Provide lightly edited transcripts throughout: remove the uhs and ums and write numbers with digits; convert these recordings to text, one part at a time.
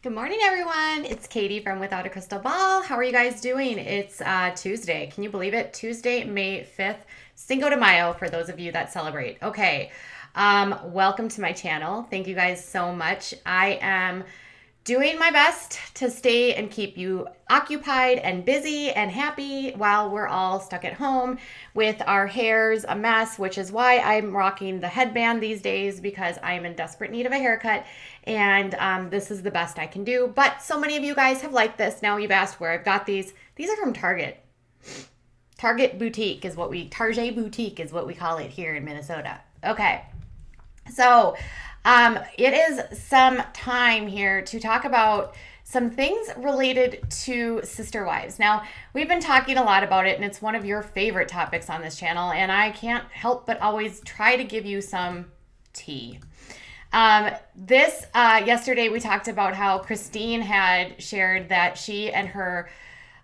Good morning, everyone. It's Katie from Without a Crystal Ball. How are you guys doing? It's Tuesday. Can you believe it? Tuesday, May 5th, Cinco de Mayo for those of you that celebrate. Okay. Welcome to my channel. Thank you guys so much. I am doing my best to stay and keep you occupied and busy and happy while we're all stuck at home with our hairs a mess, which is why I'm rocking the headband these days because I'm in desperate need of a haircut. And this is the best I can do. But so many of you guys have liked this. Now you've asked where I've got these. These are from Target. Target Boutique is Target Boutique is what we call it here in Minnesota. Okay. So it is some time here to talk about some things related to sister wives. Now, we've been talking a lot about it, and it's one of your favorite topics on this channel, and I can't help but always try to give you some tea. Yesterday we talked about how Christine had shared that she and her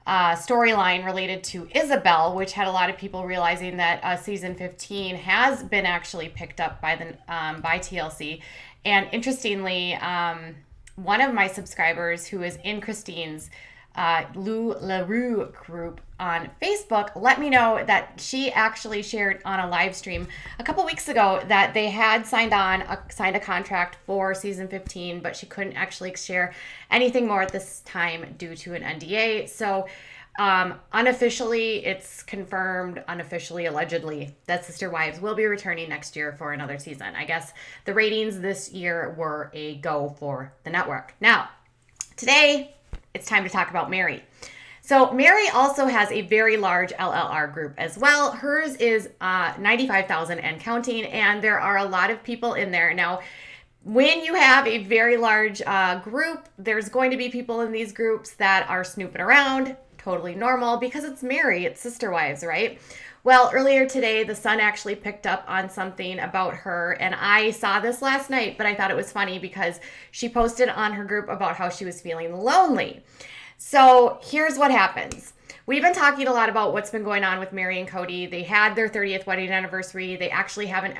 storyline related to Isabel, which had a lot of people realizing that season 15 has been actually picked up by by TLC. And interestingly, one of my subscribers who is in Christine's Lou LaRue group on Facebook let me know that she actually shared on a live stream a couple weeks ago that they had signed a contract for season 15, but she couldn't actually share anything more at this time due to an NDA. So unofficially, it's confirmed, unofficially, allegedly, that Sister Wives will be returning next year for another season. I guess the ratings this year were a go for the network. Now, today, it's time to talk about Meri. So Meri also has a very large LLR group as well. Hers is 95,000 and counting, and there are a lot of people in there. Now, when you have a very large group, there's going to be people in these groups that are snooping around. Totally normal because it's Meri, it's Sister Wives, right? Well, earlier today, the Sun actually picked up on something about her, and I saw this last night, but I thought it was funny because she posted on her group about how she was feeling lonely. So here's what happens. We've been talking a lot about what's been going on with Meri and Kody. They had their 30th wedding anniversary. They actually haven't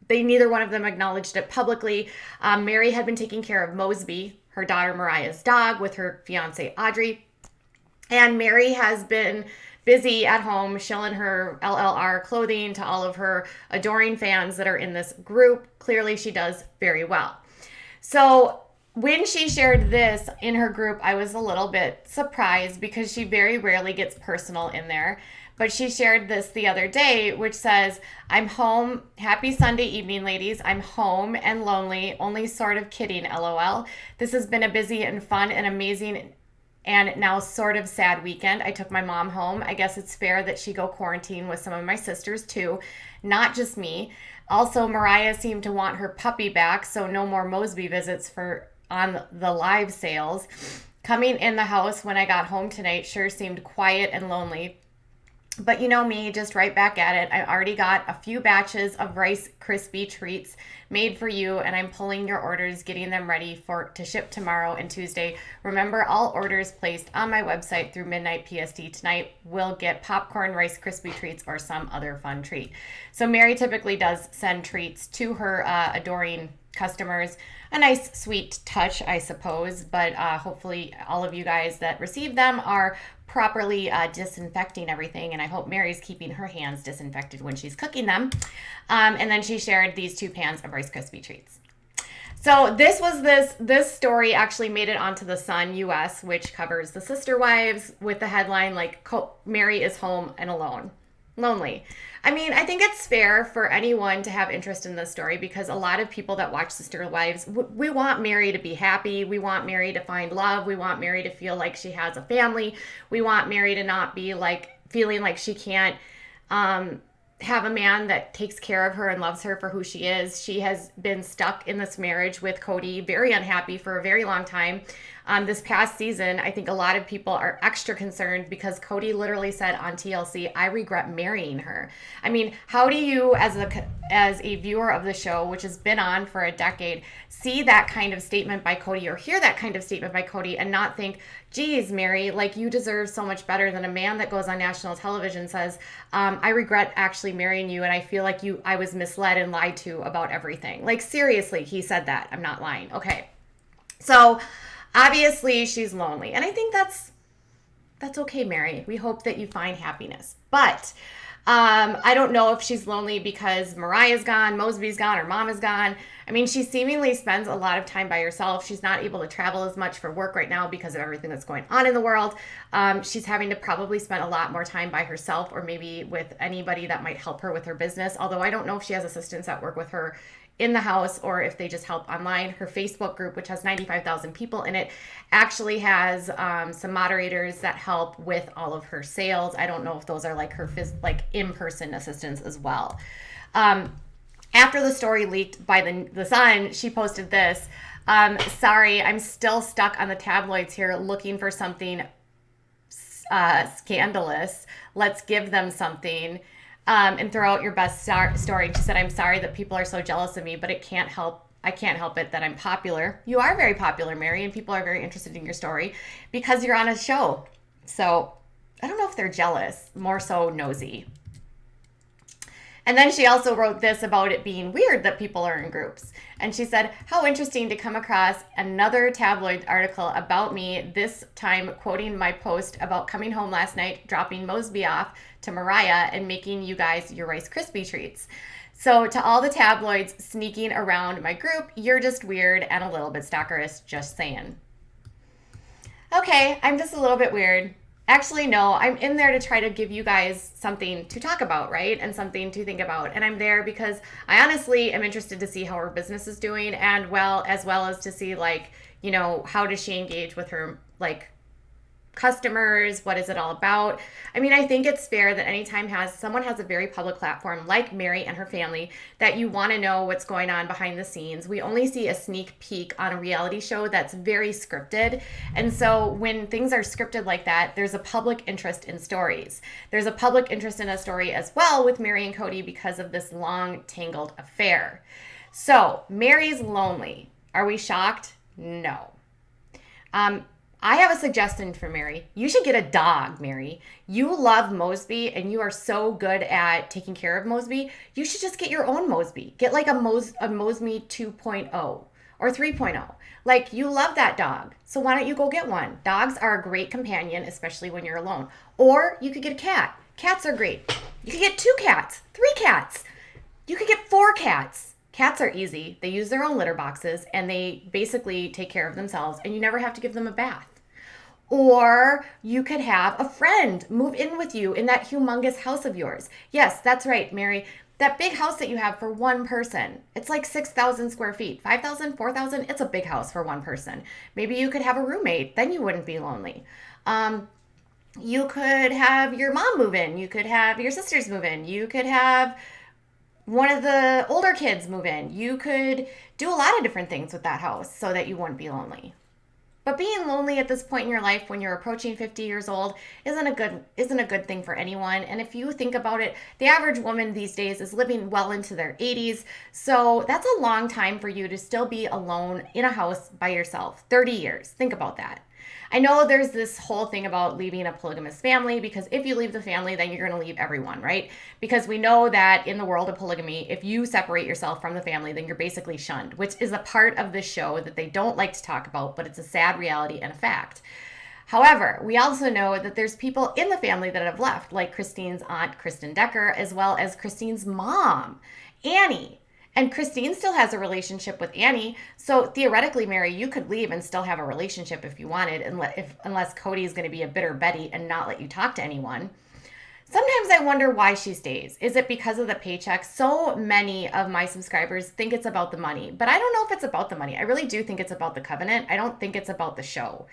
neither one of them acknowledged it publicly. Meri had been taking care of Mosby, her daughter Mariah's dog, with her fiance Audrey. And Meri has been busy at home shilling her LLR clothing to all of her adoring fans that are in this group. Clearly, she does very well. So when she shared this in her group, I was a little bit surprised because she very rarely gets personal in there. But she shared this the other day, which says, "I'm home. Happy Sunday evening, ladies. I'm home and lonely. Only sort of kidding, LOL. This has been a busy and fun and amazing and now sort of sad weekend. I took my mom home. I guess it's fair that she go quarantine with some of my sisters too, not just me. Also, Mariah seemed to want her puppy back, so no more Mosby visits on the live sales. Coming in the house when I got home tonight sure seemed quiet and lonely. But you know me, just right back at it. I already got a few batches of Rice Krispie treats made for you, and I'm pulling your orders, getting them ready to ship tomorrow and Tuesday. Remember, all orders placed on my website through midnight PST tonight will get popcorn, Rice Krispie treats, or some other fun treat." So Meri typically does send treats to her adoring customers. A nice, sweet touch, I suppose, but hopefully all of you guys that receive them are properly disinfecting everything, and I hope Meri's keeping her hands disinfected when she's cooking them. And then she shared these 2 pans of Rice Krispie treats. So this story actually made it onto the Sun US, which covers the Sister Wives with the headline like Meri is home and lonely. I mean, I think it's fair for anyone to have interest in this story because a lot of people that watch Sister Wives, we want Meri to be happy. We want Meri to find love. We want Meri to feel like she has a family. We want Meri to not be feeling like she can't have a man that takes care of her and loves her for who she is. She has been stuck in this marriage with Kody, very unhappy for a very long time. This past season, I think a lot of people are extra concerned because Kody literally said on TLC, "I regret marrying her." I mean, how do you, as a viewer of the show, which has been on for a decade, see that kind of statement by Kody or hear that kind of statement by Kody and not think, "Geez, Meri, you deserve so much better than a man that goes on national television says, I regret actually marrying you, and I feel like I was misled and lied to about everything." Seriously, he said that. I'm not lying. Okay. So Obviously, she's lonely. And I think that's okay, Meri. We hope that you find happiness. But I don't know if she's lonely because Mariah's gone, Mosby's gone, or mom is gone. I mean, she seemingly spends a lot of time by herself. She's not able to travel as much for work right now because of everything that's going on in the world. She's having to probably spend a lot more time by herself or maybe with anybody that might help her with her business. Although I don't know if she has assistants that work with her in the house or if they just help online. Her Facebook group, which has 95,000 people in it, actually has some moderators that help with all of her sales. I don't know if those are like her in-person assistants as well. After the story leaked by the Sun, she posted this. Sorry, I'm still stuck on the tabloids here looking for something scandalous. Let's give them something. And throw out your best story. She said, I'm sorry that people are so jealous of me, but I can't help it that I'm popular. You are very popular, Meri, and people are very interested in your story because you're on a show. So I don't know if they're jealous, more so nosy. And then she also wrote this about it being weird that people are in groups. And she said, how interesting to come across another tabloid article about me, this time quoting my post about coming home last night, dropping Mosby off to Mariah and making you guys your Rice Krispie treats. So to all the tabloids sneaking around my group, you're just weird and a little bit stalkerish, just saying. Okay, I'm just a little bit weird. Actually, no, I'm in there to try to give you guys something to talk about, right? And something to think about. And I'm there because I honestly am interested to see how her business is doing and as well as to see how does she engage with her customers? What is it all about? I mean, I think it's fair that anytime someone has a very public platform like Meri and her family that you want to know what's going on behind the scenes. We only see a sneak peek on a reality show that's very scripted. And so when things are scripted like that, there's a public interest in stories. There's a public interest in a story as well with Meri and Kody because of this long tangled affair. So Meri's lonely. Are we shocked? No. I have a suggestion for Meri. You should get a dog, Meri. You love Mosby and you are so good at taking care of Mosby. You should just get your own Mosby. Get like a Mosby 2.0 or 3.0. Like, you love that dog. So why don't you go get one? Dogs are a great companion, especially when you're alone. Or you could get a cat. Cats are great. You could get 2 cats, 3 cats. You could get 4 cats. Cats are easy. They use their own litter boxes and they basically take care of themselves and you never have to give them a bath. Or you could have a friend move in with you in that humongous house of yours. Yes, that's right, Meri. That big house that you have for one person, it's like 6,000 square feet, 5,000, 4,000. It's a big house for one person. Maybe you could have a roommate. Then you wouldn't be lonely. You could have your mom move in. You could have your sisters move in. You could have one of the older kids move in. You could do a lot of different things with that house so that you wouldn't be lonely. But being lonely at this point in your life when you're approaching 50 years old isn't a good thing for anyone. And if you think about it, the average woman these days is living well into their 80s. So that's a long time for you to still be alone in a house by yourself. 30 years. Think about that. I know there's this whole thing about leaving a polygamous family because if you leave the family, then you're going to leave everyone, right? Because we know that in the world of polygamy, if you separate yourself from the family, then you're basically shunned, which is a part of the show that they don't like to talk about, but it's a sad reality and a fact. However, we also know that there's people in the family that have left, like Christine's aunt, Kristen Decker, as well as Christine's mom, Annie. And Christine still has a relationship with Annie. So theoretically, Meri, you could leave and still have a relationship if you wanted, unless Kody is going to be a bitter Betty and not let you talk to anyone. Sometimes I wonder why she stays. Is it because of the paycheck? So many of my subscribers think it's about the money, but I don't know if it's about the money. I really do think it's about the covenant. I don't think it's about the show.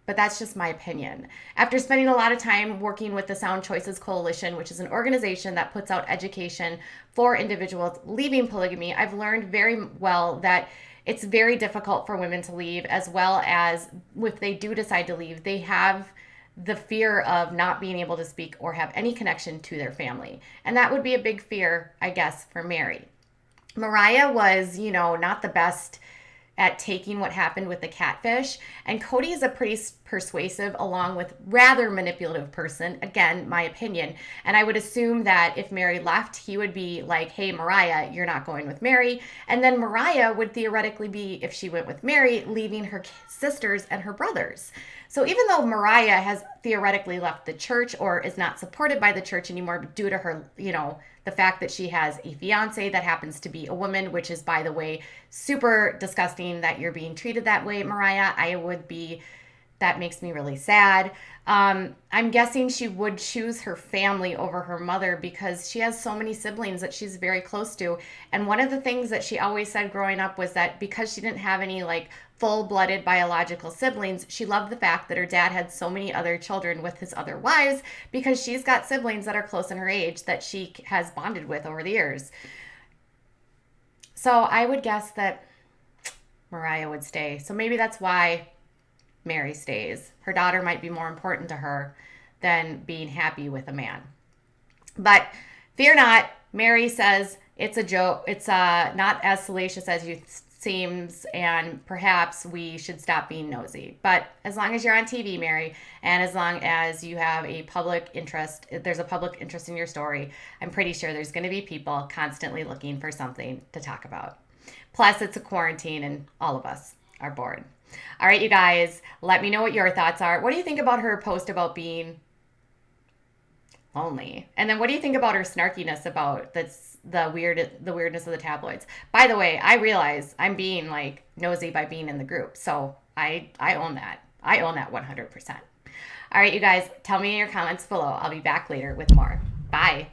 But that's just my opinion. After spending a lot of time working with the Sound Choices Coalition, which is an organization that puts out education for individuals leaving polygamy, I've learned very well that it's very difficult for women to leave, as well as if they do decide to leave, they have the fear of not being able to speak or have any connection to their family. And that would be a big fear, I guess, for Meri. Mariah was, not the best at taking what happened with the catfish. And Kody is a pretty persuasive along with rather manipulative person. Again, my opinion. And I would assume that if Meri left, he would be like, hey, Mariah, you're not going with Meri. And then Mariah would theoretically be, if she went with Meri, leaving her sisters and her brothers. So even though Mariah has theoretically left the church or is not supported by the church anymore due to her, the fact that she has a fiance that happens to be a woman, which is, by the way, super disgusting that you're being treated that way, Mariah. That makes me really sad. I'm guessing she would choose her family over her mother because she has so many siblings that she's very close to. And one of the things that she always said growing up was that because she didn't have any full-blooded biological siblings, she loved the fact that her dad had so many other children with his other wives because she's got siblings that are close in her age that she has bonded with over the years. So I would guess that Mariah would stay. So maybe that's why Meri stays. Her daughter might be more important to her than being happy with a man. But fear not, Meri says it's a joke. It's not as salacious as you seems, and perhaps we should stop being nosy. But as long as you're on TV, Meri, and as long as you have a public interest, there's a public interest in your story, I'm pretty sure there's going to be people constantly looking for something to talk about. Plus, it's a quarantine and all of us are bored. All right, you guys, let me know what your thoughts are. What do you think about her post about being lonely? And then what do you think about her snarkiness about the weirdness of the tabloids? By the way, I realize I'm being nosy by being in the group. So I own that. I own that 100%. All right, you guys, tell me in your comments below. I'll be back later with more. Bye.